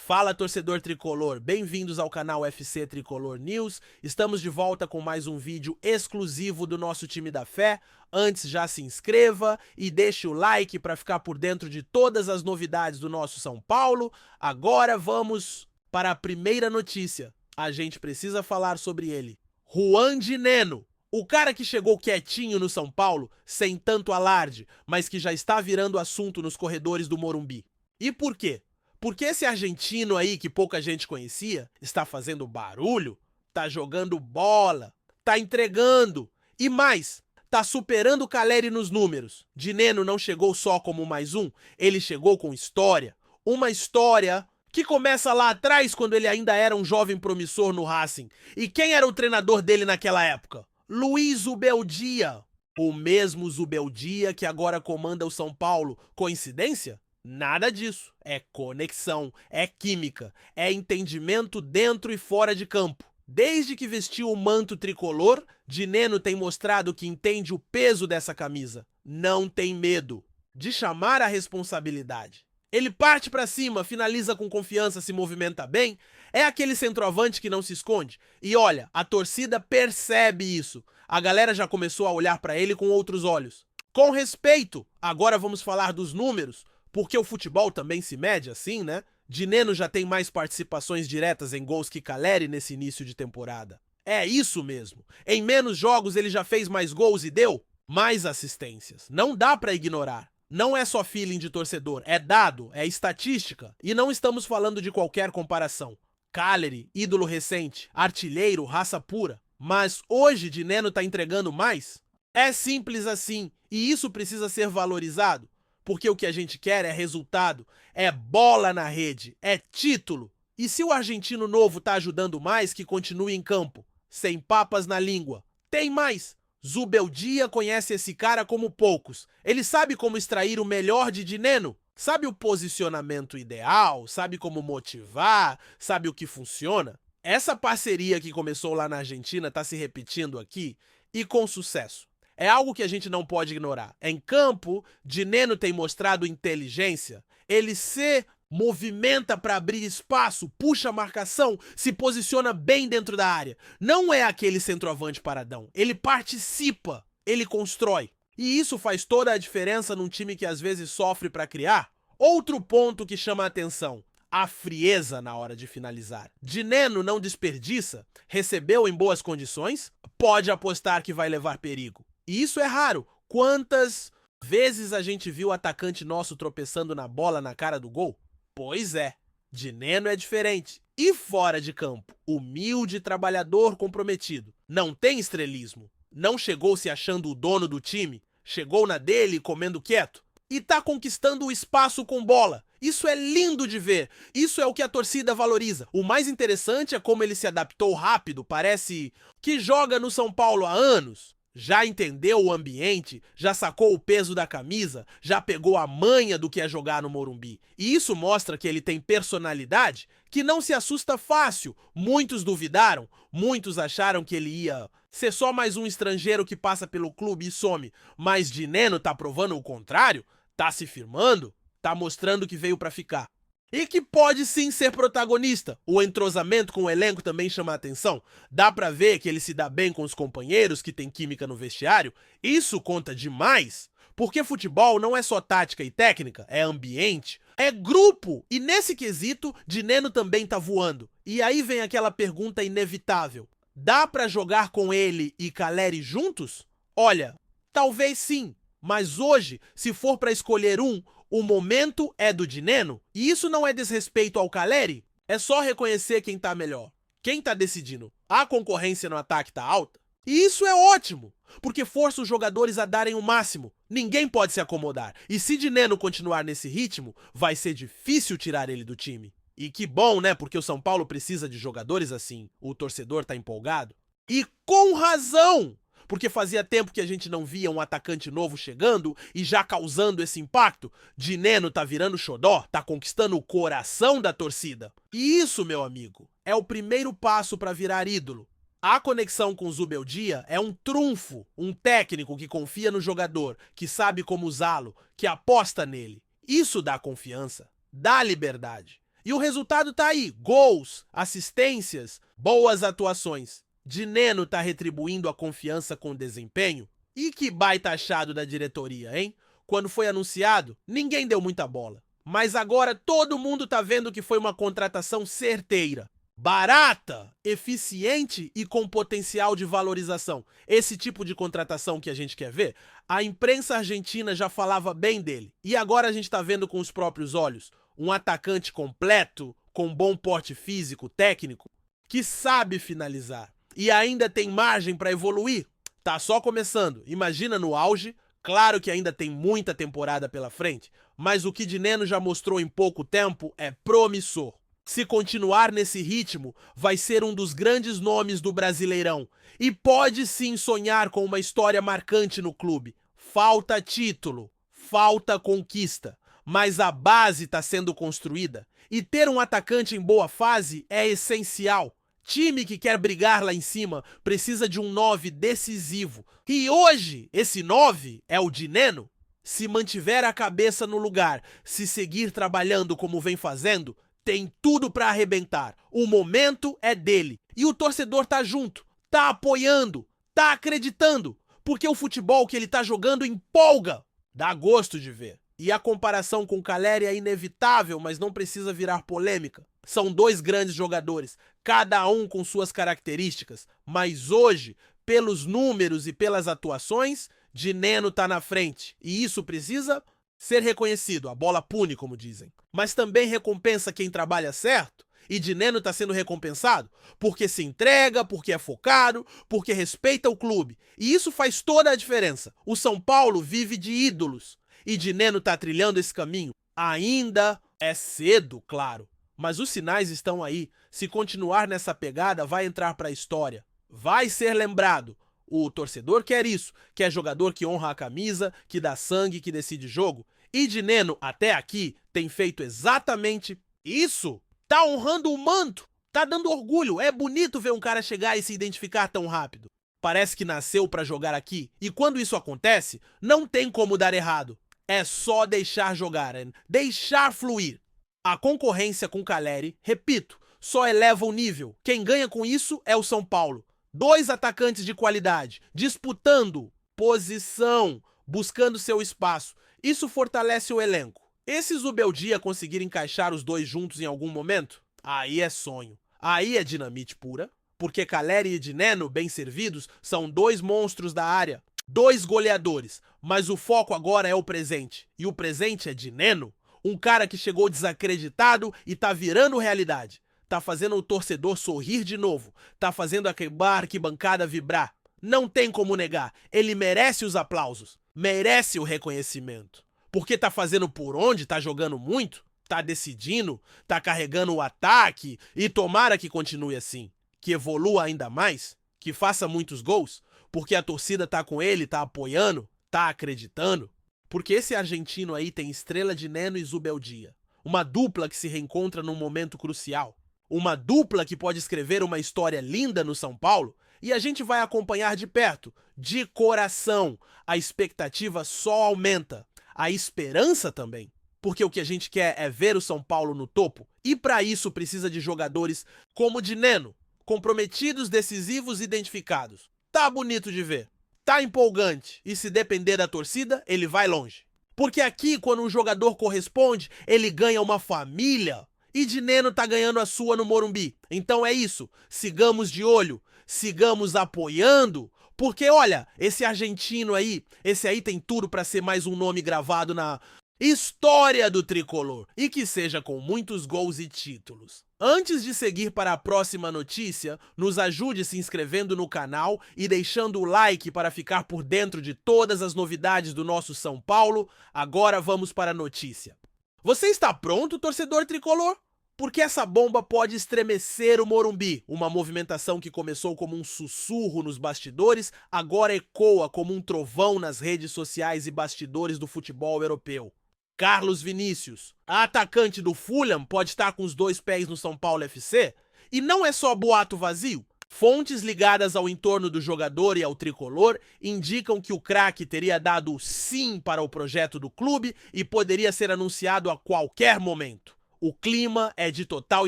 Fala, torcedor tricolor, bem-vindos ao canal FC Tricolor News. Estamos de volta com mais um vídeo exclusivo do nosso time da fé. Antes, já se inscreva e deixe o like para ficar por dentro de todas as novidades do nosso São Paulo. Agora vamos para a primeira notícia. A gente precisa falar sobre ele. Juan Dinenno, o cara que chegou quietinho no São Paulo, sem tanto alarde, mas que já está virando assunto nos corredores do Morumbi. E por quê? Porque esse argentino aí que pouca gente conhecia está fazendo barulho, tá jogando bola, tá entregando e mais, tá superando o Caleri nos números. Dinenno não chegou só como mais um, ele chegou com história. Uma história que começa lá atrás quando ele ainda era um jovem promissor no Racing. E quem era o treinador dele naquela época? Luiz Zubeldia. O mesmo Zubeldia que agora comanda o São Paulo. Coincidência? Nada disso. É conexão, é química, é entendimento dentro e fora de campo. Desde que vestiu o manto tricolor, Dinenno tem mostrado que entende o peso dessa camisa. Não tem medo de chamar a responsabilidade. Ele parte pra cima, finaliza com confiança, se movimenta bem. É aquele centroavante que não se esconde. E olha, a torcida percebe isso. A galera já começou a olhar pra ele com outros olhos. Com respeito, agora vamos falar dos números. Porque o futebol também se mede assim, né? Dinenno já tem mais participações diretas em gols que Caleri nesse início de temporada. É isso mesmo. Em menos jogos ele já fez mais gols e deu mais assistências. Não dá pra ignorar. Não é só feeling de torcedor, é dado, é estatística. E não estamos falando de qualquer comparação. Caleri, ídolo recente, artilheiro, raça pura. Mas hoje Dinenno tá entregando mais? É simples assim. E isso precisa ser valorizado. Porque o que a gente quer é resultado, é bola na rede, é título. E se o argentino novo tá ajudando mais, que continue em campo, sem papas na língua. Tem mais. Zubeldia conhece esse cara como poucos. Ele sabe como extrair o melhor de Dinenno. Sabe o posicionamento ideal, sabe como motivar, sabe o que funciona. Essa parceria que começou lá na Argentina tá se repetindo aqui e com sucesso. É algo que a gente não pode ignorar. Em campo, Dinenno tem mostrado inteligência. Ele se movimenta para abrir espaço, puxa a marcação, se posiciona bem dentro da área. Não é aquele centroavante paradão. Ele participa, ele constrói. E isso faz toda a diferença num time que às vezes sofre para criar. Outro ponto que chama a atenção: a frieza na hora de finalizar. Dinenno não desperdiça, recebeu em boas condições, pode apostar que vai levar perigo. E isso é raro. Quantas vezes a gente viu o atacante nosso tropeçando na bola na cara do gol? Pois é, Dinenno é diferente. E fora de campo, humilde, trabalhador, comprometido. Não tem estrelismo. Não chegou se achando o dono do time. Chegou na dele comendo quieto. E tá conquistando o espaço com bola. Isso é lindo de ver. Isso é o que a torcida valoriza. O mais interessante é como ele se adaptou rápido. Parece que joga no São Paulo há anos. Já entendeu o ambiente, já sacou o peso da camisa, já pegou a manha do que é jogar no Morumbi. E isso mostra que ele tem personalidade, que não se assusta fácil. Muitos duvidaram, muitos acharam que ele ia ser só mais um estrangeiro que passa pelo clube e some. Mas Dinenno tá provando o contrário, tá se firmando, tá mostrando que veio pra ficar. E que pode sim ser protagonista. O entrosamento com o elenco também chama a atenção. Dá pra ver que ele se dá bem com os companheiros, que tem química no vestiário. Isso conta demais. Porque futebol não é só tática e técnica, é ambiente, é grupo. E nesse quesito, Dinenno também tá voando. E aí vem aquela pergunta inevitável: dá pra jogar com ele e Caleri juntos? Olha, talvez sim. Mas hoje, se for pra escolher um, o momento é do Dinenno. E isso não é desrespeito ao Caleri. É só reconhecer quem tá melhor. Quem tá decidindo? A concorrência no ataque tá alta? E isso é ótimo, porque força os jogadores a darem o máximo. Ninguém pode se acomodar. E se Dinenno continuar nesse ritmo, vai ser difícil tirar ele do time. E que bom, né? Porque o São Paulo precisa de jogadores assim. O torcedor tá empolgado. E com razão! Porque fazia tempo que a gente não via um atacante novo chegando e já causando esse impacto. Dinenno tá virando xodó, tá conquistando o coração da torcida. E isso, meu amigo, é o primeiro passo para virar ídolo. A conexão com Zubeldia é um trunfo, um técnico que confia no jogador, que sabe como usá-lo, que aposta nele. Isso dá confiança, dá liberdade. E o resultado tá aí, gols, assistências, boas atuações. Dineno tá retribuindo a confiança com desempenho? E que baita achado da diretoria, hein? Quando foi anunciado, ninguém deu muita bola. Mas agora todo mundo tá vendo que foi uma contratação certeira. Barata, eficiente e com potencial de valorização. Esse tipo de contratação que a gente quer ver, a imprensa argentina já falava bem dele. E agora a gente tá vendo com os próprios olhos. Um atacante completo, com bom porte físico, técnico, que sabe finalizar. E ainda tem margem para evoluir. Tá só começando. Imagina no auge. Claro que ainda tem muita temporada pela frente, mas o que Dineno já mostrou em pouco tempo é promissor. Se continuar nesse ritmo, vai ser um dos grandes nomes do Brasileirão e pode sim sonhar com uma história marcante no clube. Falta título, falta conquista, mas a base está sendo construída e ter um atacante em boa fase é essencial. Time que quer brigar lá em cima precisa de um 9 decisivo. E hoje, esse 9 é o Dineno. Se mantiver a cabeça no lugar, se seguir trabalhando como vem fazendo, tem tudo para arrebentar. O momento é dele. E o torcedor tá junto, tá apoiando, tá acreditando. Porque o futebol que ele tá jogando empolga. Dá gosto de ver. E a comparação com o Caleri é inevitável, mas não precisa virar polêmica. São dois grandes jogadores, cada um com suas características, mas hoje, pelos números e pelas atuações, Dineno tá na frente. E isso precisa ser reconhecido, a bola pune, como dizem. Mas também recompensa quem trabalha certo, e Dineno tá sendo recompensado porque se entrega, porque é focado, porque respeita o clube. E isso faz toda a diferença. O São Paulo vive de ídolos. E Dineno tá trilhando esse caminho. Ainda é cedo, claro. Mas os sinais estão aí. Se continuar nessa pegada, vai entrar para a história. Vai ser lembrado. O torcedor quer isso. Quer jogador que honra a camisa, que dá sangue, que decide jogo. E Dineno, até aqui, tem feito exatamente isso. Tá honrando o manto. Tá dando orgulho. É bonito ver um cara chegar e se identificar tão rápido. Parece que nasceu para jogar aqui. E quando isso acontece, não tem como dar errado. É só deixar jogar, deixar fluir. A concorrência com Caleri, repito, só eleva o nível. Quem ganha com isso é o São Paulo. Dois atacantes de qualidade, disputando posição, buscando seu espaço. Isso fortalece o elenco. E se Zubeldia conseguir encaixar os dois juntos em algum momento, aí é sonho. Aí é dinamite pura, porque Caleri e Dineno, bem servidos, são dois monstros da área. Dois goleadores, mas o foco agora é o presente. E o presente é Dineno, um cara que chegou desacreditado e tá virando realidade. Tá fazendo o torcedor sorrir de novo. Tá fazendo a arquibancada vibrar. Não tem como negar. Ele merece os aplausos. Merece o reconhecimento. Porque tá fazendo por onde, tá jogando muito, tá decidindo, tá carregando o ataque e tomara que continue assim. Que evolua ainda mais, que faça muitos gols. Porque a torcida tá com ele, tá apoiando, tá acreditando. Porque esse argentino aí tem Estrela Dineno e Zubeldia. Uma dupla que se reencontra num momento crucial. Uma dupla que pode escrever uma história linda no São Paulo. E a gente vai acompanhar de perto, de coração. A expectativa só aumenta. A esperança também. Porque o que a gente quer é ver o São Paulo no topo. E para isso precisa de jogadores como Dineno. Comprometidos, decisivos, identificados. Tá bonito de ver, tá empolgante e se depender da torcida, ele vai longe. Porque aqui, quando um jogador corresponde, ele ganha uma família e Dineno tá ganhando a sua no Morumbi. Então é isso, sigamos de olho, sigamos apoiando, porque olha, esse argentino aí, esse aí tem tudo para ser mais um nome gravado na história do tricolor e que seja com muitos gols e títulos. Antes de seguir para a próxima notícia, nos ajude se inscrevendo no canal e deixando o like para ficar por dentro de todas as novidades do nosso São Paulo. Agora vamos para a notícia. Você está pronto, torcedor tricolor? Porque essa bomba pode estremecer o Morumbi. Uma movimentação que começou como um sussurro nos bastidores, agora ecoa como um trovão nas redes sociais e bastidores do futebol europeu. Carlos Vinícius, atacante do Fulham, pode estar com os dois pés no São Paulo FC? E não é só boato vazio. Fontes ligadas ao entorno do jogador e ao tricolor indicam que o craque teria dado sim para o projeto do clube e poderia ser anunciado a qualquer momento. o clima é de total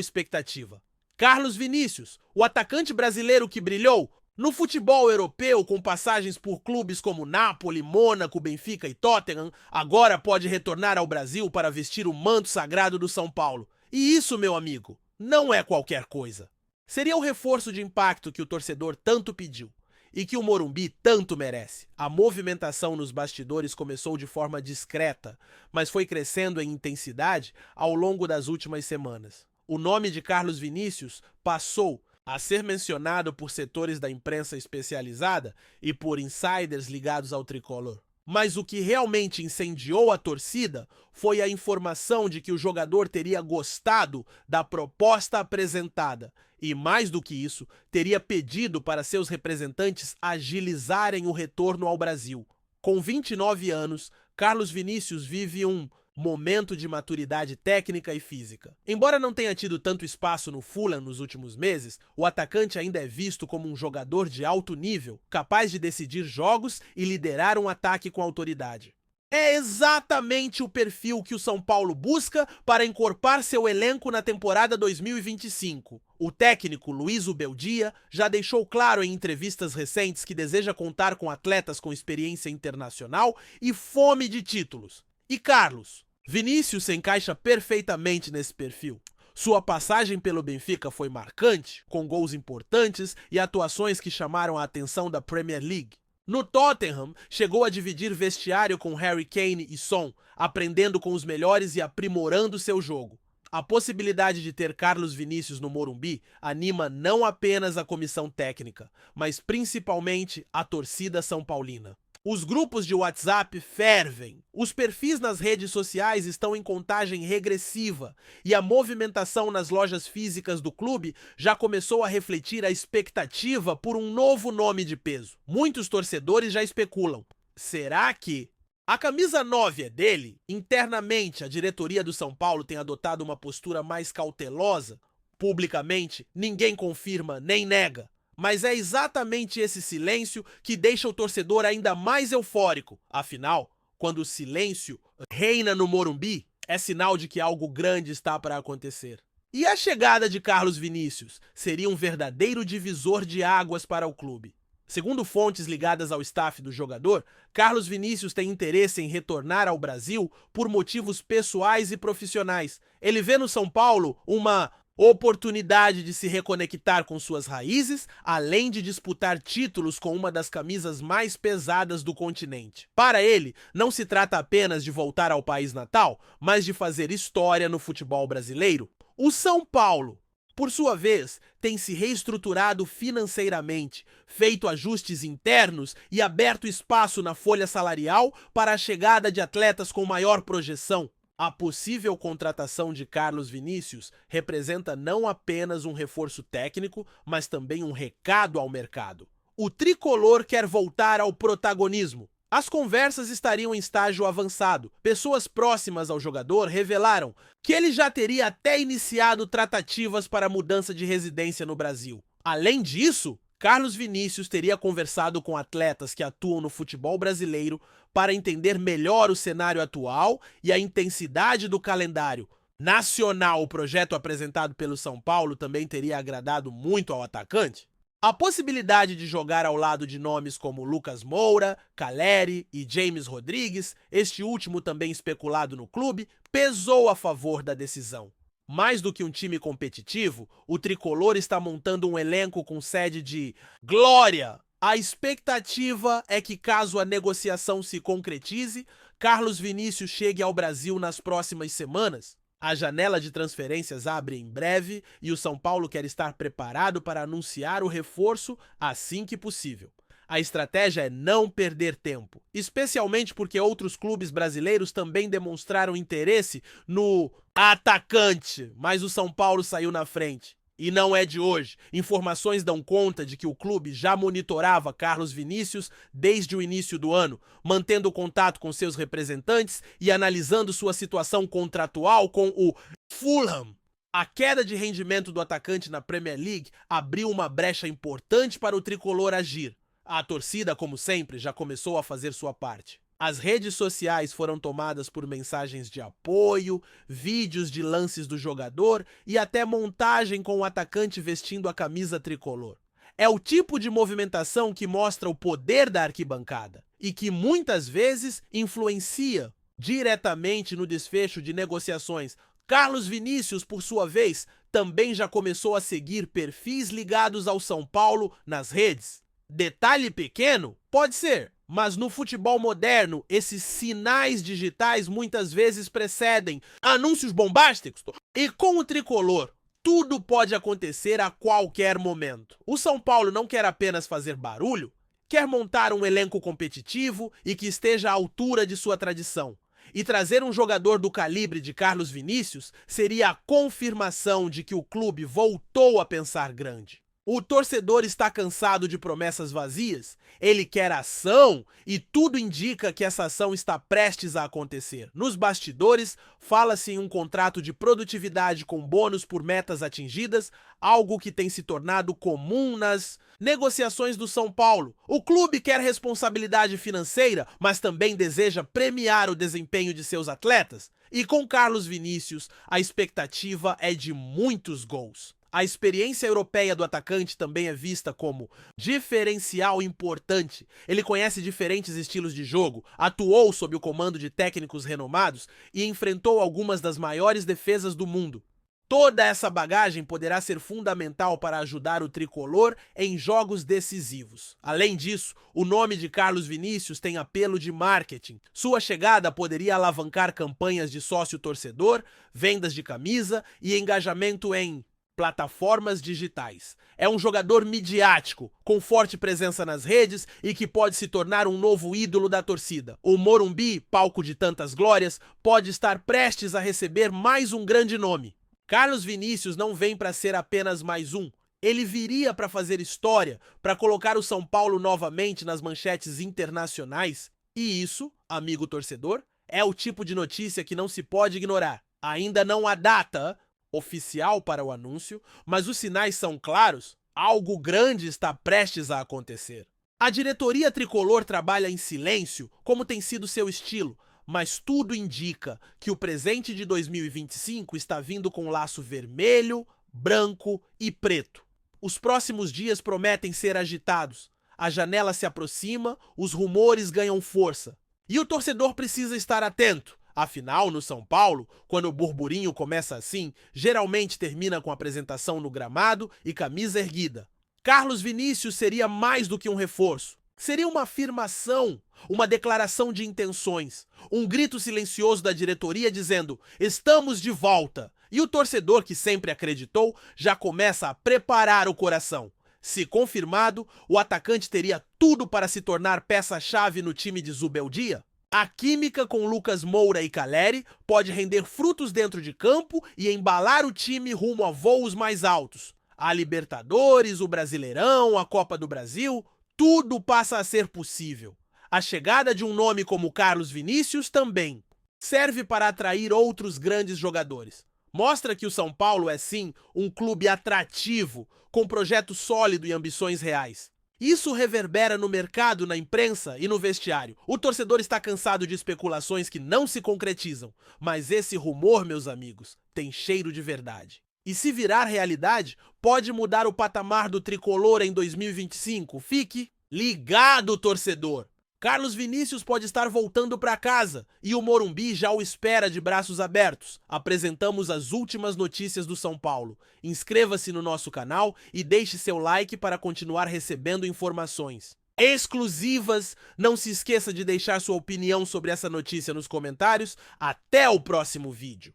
expectativa. Carlos Vinícius, o atacante brasileiro que brilhou no futebol europeu com passagens por clubes como Napoli, Mônaco, Benfica e Tottenham, agora pode retornar ao Brasil para vestir o manto sagrado do São Paulo. E isso, meu amigo, não é qualquer coisa. Seria o reforço de impacto que o torcedor tanto pediu e que o Morumbi tanto merece. A movimentação nos bastidores começou de forma discreta, mas foi crescendo em intensidade ao longo das últimas semanas. O nome de Carlos Vinícius passou a ser mencionado por setores da imprensa especializada e por insiders ligados ao tricolor. Mas o que realmente incendiou a torcida foi a informação de que o jogador teria gostado da proposta apresentada e, mais do que isso, teria pedido para seus representantes agilizarem o retorno ao Brasil. Com 29 anos, Carlos Vinícius vive um momento de maturidade técnica e física. Embora não tenha tido tanto espaço no Fulham nos últimos meses, o atacante ainda é visto como um jogador de alto nível, capaz de decidir jogos e liderar um ataque com autoridade. É exatamente o perfil que o São Paulo busca para encorpar seu elenco na temporada 2025. O técnico Luiz Ubeldia já deixou claro em entrevistas recentes que deseja contar com atletas com experiência internacional e fome de títulos. E Carlos Vinícius se encaixa perfeitamente nesse perfil. Sua passagem pelo Benfica foi marcante, com gols importantes e atuações que chamaram a atenção da Premier League. No Tottenham, chegou a dividir vestiário com Harry Kane e Son, aprendendo com os melhores e aprimorando seu jogo. A possibilidade de ter Carlos Vinícius no Morumbi anima não apenas a comissão técnica, mas principalmente a torcida são paulina. Os grupos de WhatsApp fervem, os perfis nas redes sociais estão em contagem regressiva e a movimentação nas lojas físicas do clube já começou a refletir a expectativa por um novo nome de peso. Muitos torcedores já especulam: será que a camisa 9 é dele? Internamente, a diretoria do São Paulo tem adotado uma postura mais cautelosa. Publicamente, ninguém confirma nem nega. Mas é exatamente esse silêncio que deixa o torcedor ainda mais eufórico. Afinal, quando o silêncio reina no Morumbi, é sinal de que algo grande está para acontecer. E a chegada de Carlos Vinícius seria um verdadeiro divisor de águas para o clube. Segundo fontes ligadas ao staff do jogador, Carlos Vinícius tem interesse em retornar ao Brasil por motivos pessoais e profissionais. Ele vê no São Paulo uma oportunidade de se reconectar com suas raízes, além de disputar títulos com uma das camisas mais pesadas do continente. Para ele, não se trata apenas de voltar ao país natal, mas de fazer história no futebol brasileiro. O São Paulo, por sua vez, tem se reestruturado financeiramente, feito ajustes internos e aberto espaço na folha salarial para a chegada de atletas com maior projeção. A possível contratação de Carlos Vinícius representa não apenas um reforço técnico, mas também um recado ao mercado. O tricolor quer voltar ao protagonismo. As conversas estariam em estágio avançado. Pessoas próximas ao jogador revelaram que ele já teria até iniciado tratativas para a mudança de residência no Brasil. Além disso, Carlos Vinícius teria conversado com atletas que atuam no futebol brasileiro para entender melhor o cenário atual e a intensidade do calendário nacional. O projeto apresentado pelo São Paulo também teria agradado muito ao atacante. A possibilidade de jogar ao lado de nomes como Lucas Moura, Caleri e James Rodrigues, este último também especulado no clube, pesou a favor da decisão. Mais do que um time competitivo, o tricolor está montando um elenco com sede de glória. A expectativa é que, caso a negociação se concretize, Carlos Vinícius chegue ao Brasil nas próximas semanas. A janela de transferências abre em breve e o São Paulo quer estar preparado para anunciar o reforço assim que possível. A estratégia é não perder tempo, especialmente porque outros clubes brasileiros também demonstraram interesse no atacante, mas o São Paulo saiu na frente. E não é de hoje. Informações dão conta de que o clube já monitorava Carlos Vinícius desde o início do ano, mantendo contato com seus representantes e analisando sua situação contratual com o Fulham. A queda de rendimento do atacante na Premier League abriu uma brecha importante para o tricolor agir. A torcida, como sempre, já começou a fazer sua parte. As redes sociais foram tomadas por mensagens de apoio, vídeos de lances do jogador e até montagem com o atacante vestindo a camisa tricolor. É o tipo de movimentação que mostra o poder da arquibancada e que muitas vezes influencia diretamente no desfecho de negociações. Carlos Vinícius, por sua vez, também já começou a seguir perfis ligados ao São Paulo nas redes. Detalhe pequeno? Pode ser, mas no futebol moderno, esses sinais digitais muitas vezes precedem anúncios bombásticos. E com o tricolor, tudo pode acontecer a qualquer momento. O São Paulo não quer apenas fazer barulho, quer montar um elenco competitivo e que esteja à altura de sua tradição. E trazer um jogador do calibre de Carlos Vinícius seria a confirmação de que o clube voltou a pensar grande. O torcedor está cansado de promessas vazias, ele quer ação e tudo indica que essa ação está prestes a acontecer. Nos bastidores, fala-se em um contrato de produtividade com bônus por metas atingidas, algo que tem se tornado comum nas negociações do São Paulo. O clube quer responsabilidade financeira, mas também deseja premiar o desempenho de seus atletas. E com Carlos Vinícius, a expectativa é de muitos gols. A experiência europeia do atacante também é vista como diferencial importante. Ele conhece diferentes estilos de jogo, atuou sob o comando de técnicos renomados e enfrentou algumas das maiores defesas do mundo. Toda essa bagagem poderá ser fundamental para ajudar o tricolor em jogos decisivos. Além disso, o nome de Carlos Vinícius tem apelo de marketing. Sua chegada poderia alavancar campanhas de sócio-torcedor, vendas de camisa e engajamento em plataformas digitais. É um jogador midiático, com forte presença nas redes e que pode se tornar um novo ídolo da torcida. O Morumbi, palco de tantas glórias, pode estar prestes a receber mais um grande nome. Carlos Vinícius não vem para ser apenas mais um. Ele viria para fazer história, para colocar o São Paulo novamente nas manchetes internacionais. E isso, amigo torcedor, é o tipo de notícia que não se pode ignorar. Ainda não há data oficial para o anúncio, mas os sinais são claros, algo grande está prestes a acontecer. A diretoria tricolor trabalha em silêncio, como tem sido seu estilo, mas tudo indica que o presente de 2025 está vindo com laço vermelho, branco e preto. Os próximos dias prometem ser agitados. A janela se aproxima, os rumores ganham força. E o torcedor precisa estar atento. Afinal, no São Paulo, quando o burburinho começa assim, geralmente termina com apresentação no gramado e camisa erguida. Carlos Vinícius seria mais do que um reforço. Seria uma afirmação, uma declaração de intenções, um grito silencioso da diretoria dizendo: estamos de volta. E o torcedor, que sempre acreditou, já começa a preparar o coração. Se confirmado, o atacante teria tudo para se tornar peça-chave no time de Zubeldia. A química com Lucas Moura e Caleri pode render frutos dentro de campo e embalar o time rumo a voos mais altos. A Libertadores, o Brasileirão, a Copa do Brasil, tudo passa a ser possível. A chegada de um nome como Carlos Vinícius também serve para atrair outros grandes jogadores. Mostra que o São Paulo é sim um clube atrativo, com projeto sólido e ambições reais. Isso reverbera no mercado, na imprensa e no vestiário. O torcedor está cansado de especulações que não se concretizam, mas esse rumor, meus amigos, tem cheiro de verdade. E se virar realidade, pode mudar o patamar do tricolor em 2025. Fique ligado, torcedor! Carlos Vinícius pode estar voltando para casa e o Morumbi já o espera de braços abertos. Apresentamos as últimas notícias do São Paulo. Inscreva-se no nosso canal e deixe seu like para continuar recebendo informações exclusivas. Não se esqueça de deixar sua opinião sobre essa notícia nos comentários. Até o próximo vídeo.